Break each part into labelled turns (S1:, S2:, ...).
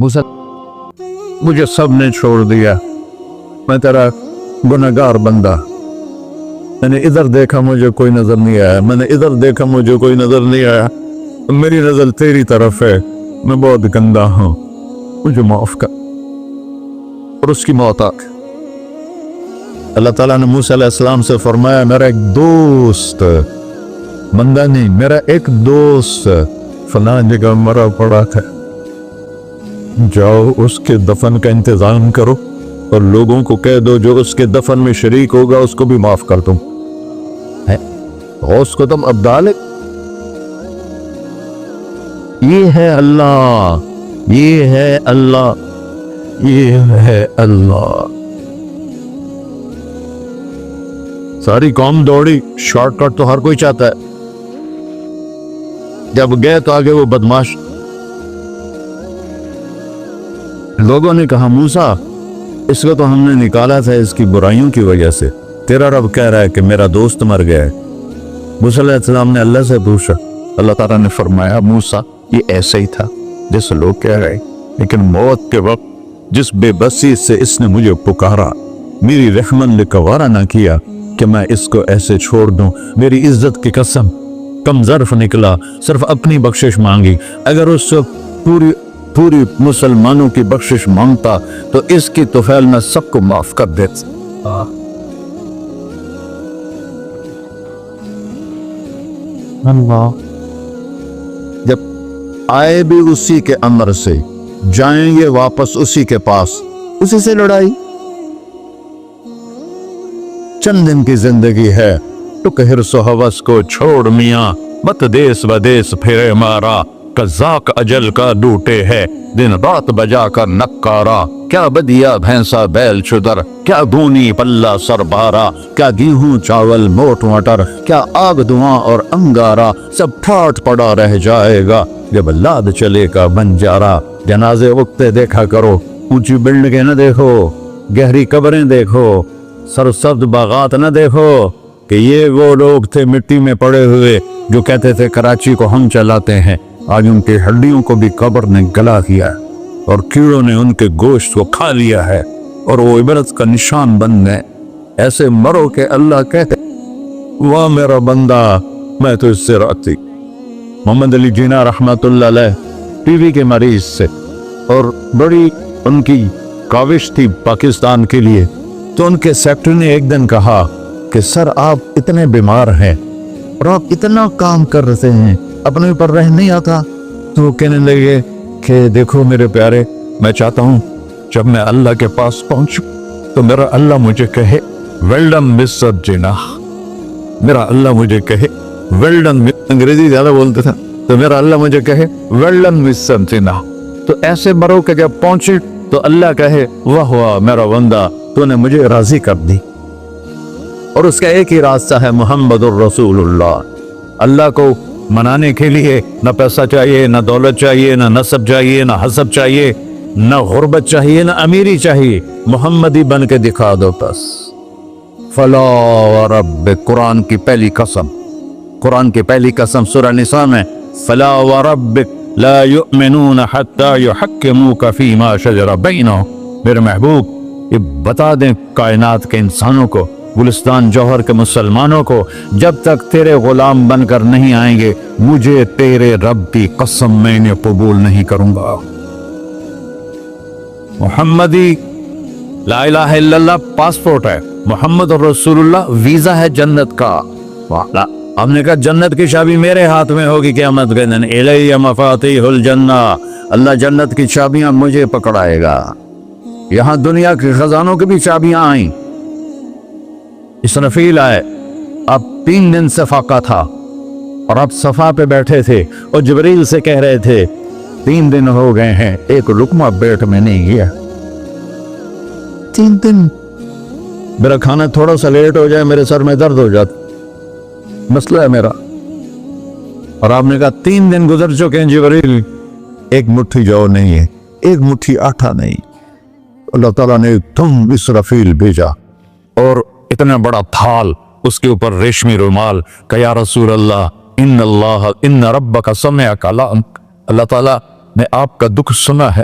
S1: موسیٰ مجھے سب نے چھوڑ دیا، میں تیرا گنہگار بندہ، میں نے ادھر دیکھا مجھے کوئی نظر نہیں آیا، میں نے ادھر دیکھا مجھے کوئی نظر نہیں آیا، میری نظر تیری طرف ہے، میں بہت گندا ہوں، مجھے معاف کر۔ اور اس کی موت آ گئی۔ اللہ تعالیٰ نے موسیٰ علیہ السلام سے فرمایا میرا ایک دوست، بندہ نہیں، میرا ایک دوست فلاں جگہ مرا پڑا تھا، جاؤ اس کے دفن کا انتظام کرو اور لوگوں کو کہہ دو جو اس کے دفن میں شریک ہوگا اس کو بھی معاف کر دوں۔ غوث کو تم ابدال ہے، یہ ہے اللہ، یہ ہے اللہ، یہ ہے اللہ۔ ساری قوم دوڑی، شارٹ کٹ تو ہر کوئی چاہتا ہے، جب گئے تو آگے وہ بدماش لوگوں نے کہا موسیٰ اس کو تو ہم نے نکالا تھا اس کی برائیوں کی وجہ سے، تیرا رب کہہ رہا ہے کہ میرا دوست مر گیا ہے۔ موسیٰ علیہ السلام نے اللہ سے پوچھا، اللہ تعالیٰ نے فرمایا موسیٰ یہ ایسے ہی تھا جیسے لوگ کہہ رہے، لیکن موت کے وقت جس بے بسی سے اس نے مجھے پکارا، میری رحمت نے گوارا نہ کیا کہ میں اس کو ایسے چھوڑ دوں، میری عزت کی قسم کم ظرف نکلا، صرف اپنی بخشش مانگی، اگر اس سے پوری مسلمانوں کی بخشش مانگتا تو اس کی طفیل میں سب کو معاف کر دیتا۔ اللہ جب آئے بھی اسی کے امر سے، جائیں گے واپس اسی کے پاس، اسی سے لڑائی۔ چند دن کی زندگی ہے، ٹک حرص و ہوس کو چھوڑ میاں، مت دیس بدیس پھرے مارا، قزاق اجل کا ڈوٹے ہے، دن رات بجا کر نکارا، کیا بدیا بھینسا بیل چدر، کیا گونی پلہ سر بارا، کیا گیہوں چاول موٹ مٹر، کیا آگ دھواں اور انگارا، سب ٹھاٹ پڑا رہ جائے گا جب لاد چلے کا بنجارا۔ جنازے اگتے دیکھا کرو، اونچی بلڈنگیں نہ دیکھو، گہری قبریں دیکھو، سرسبز باغات نہ دیکھو کہ یہ وہ لوگ تھے مٹی میں پڑے ہوئے جو کہتے تھے کراچی کو ہم چلاتے ہیں، آج ان کی ہڈیوں کو بھی قبر نے گلا کیا اور کیڑوں نے ان کے گوشت کو کھا لیا ہے اور وہ عبرت کا نشان بن گئے۔ ایسے مرو کہ اللہ کہتے واہ میرا بندہ میں تو اس سے راضی۔ محمد علی جناح رحمت اللہ علیہ ٹی وی کے مریض سے، اور بڑی ان کی کاوش تھی پاکستان کے لیے، تو ان کے سیکٹری نے ایک دن کہا کہ سر آپ اتنے بیمار ہیں اور آپ اتنا کام کر رہے ہیں، اپنے اوپر رہ نہیں آتا؟ تو وہ کہنے لگے کہ دیکھو میرے پیارے، میں چاہتا ہوں جب میں اللہ کے پاس پہنچوں تو میرا اللہ مجھے کہے ویل ڈن مسٹر جناح، میرا اللہ مجھے کہے ویل ڈن، انگریزی زیادہ بولتے تھا تو میرا اللہ مجھے کہے ویل ڈن مسٹر جناح۔ تو ایسے مرو کہ جب پہنچے تو اللہ کہے واہ واہ میرا بندہ تو نے مجھے راضی کر دی۔ اور اس کا ایک ہی راستہ ہے محمد الرسول اللہ۔ اللہ کو منانے کے لیے نہ پیسہ چاہیے، نہ دولت چاہیے، نہ نسب چاہیے، نہ حسب چاہیے، نہ غربت چاہیے، نہ امیری چاہیے، محمدی بن کے دکھا دو بس۔ فلا وربک، قرآن کی پہلی قسم، قرآن کی پہلی قسم سورہ نساء میں، فلا وربک لا یؤمنون حتی یحکموک فیما شجر بینہم۔ میرے محبوب یہ بتا دیں کائنات کے انسانوں کو، گلستان جوہر کے مسلمانوں کو، جب تک تیرے غلام بن کر نہیں آئیں گے مجھے تیرے رب کی قسم میں نے قبول نہیں کروں گا۔ محمدی لا الہ الا اللہ پاسپورٹ ہے، محمد رسول اللہ ویزا ہے جنت کا۔ ہم نے کہا جنت کی چابی میرے ہاتھ میں ہوگی قیامت کے دن، الی مفاتیح الجنہ، اللہ جنت کی چابیاں مجھے پکڑائے گا۔ یہاں دنیا کے خزانوں کی بھی چابیاں آئیں۔ اسرافیل آئے، اب 3 دن سے فاقہ تھا اور اب صفا پہ بیٹھے تھے اور جبریل سے کہہ رہے تھے 3 دن ہو گئے ہیں ایک لقمہ پیٹ میں نہیں گیا۔ 3 دن میرا کھانا تھوڑا سا لیٹ ہو جائے میرے سر میں درد ہو جاتا، مسئلہ ہے میرا۔ اور آپ نے کہا 3 دن گزر چکے ہیں جبریل، ایک مٹھی جو نہیں ہے، ایک مٹھی آٹا نہیں۔ اللہ تعالیٰ نے تم اسرافیل بھیجا اور اتنا بڑا تھال، اس کے اوپر ریشمی رومال، کہ یا رسول اللہ ان ربک سمع کلامک، اللہ تعالیٰ نے آپ کا دکھ سنا ہے،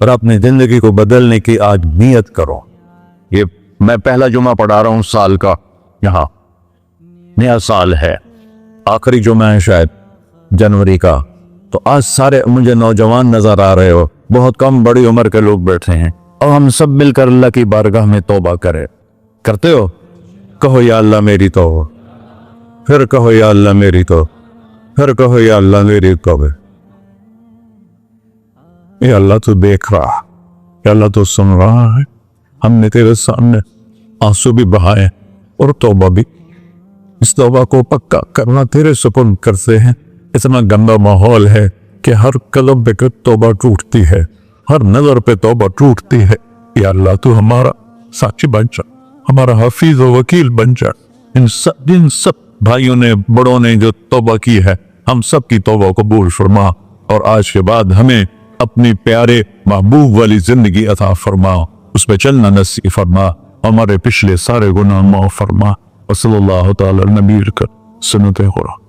S1: اور اپنی زندگی کو بدلنے کی آج نیت کرو۔ یہ میں پہلا جمعہ پڑھا رہا ہوں سال کا، یہاں نیا سال ہے، آخری جمعہ ہے شاید جنوری کا، تو آج سارے مجھے نوجوان نظر آ رہے ہو، بہت کم بڑی عمر کے لوگ بیٹھے ہیں، اور ہم سب مل کر اللہ کی بارگاہ میں توبہ کرتے ہو؟ کہو یا اللہ میری توبہ، پھر کہو یا اللہ میری توبہ، پھر کہو یا اللہ میری توبہ۔ یا اللہ تو دیکھ رہا، یا اللہ تو سن رہا ہے، ہم نے تیرے سامنے آنسو بھی بہائے اور توبہ بھی، اس توبہ کو پکا کرنا تیرے سپرد کرتے ہیں۔ اتنا گندا ماحول ہے کہ ہر قدم پہ توبہ ٹوٹتی ہے، ہر نظر پہ توبہ ٹوٹتی ہے۔ یا اللہ تو ہمارا ساچی بن جا، ہمارا حفیظ و وکیل بن جا۔ جن سب بھائیوں نے بڑوں نے جو توبہ کی ہے، ہم سب کی توبہ قبول فرما، اور آج کے بعد ہمیں اپنی پیارے محبوب والی زندگی عطا فرما، اس پہ چلنا نصیب فرما، ہمارے پچھلے سارے گناہ معاف فرما۔ وصلی اللہ تعالی نبی کا سنت خورا۔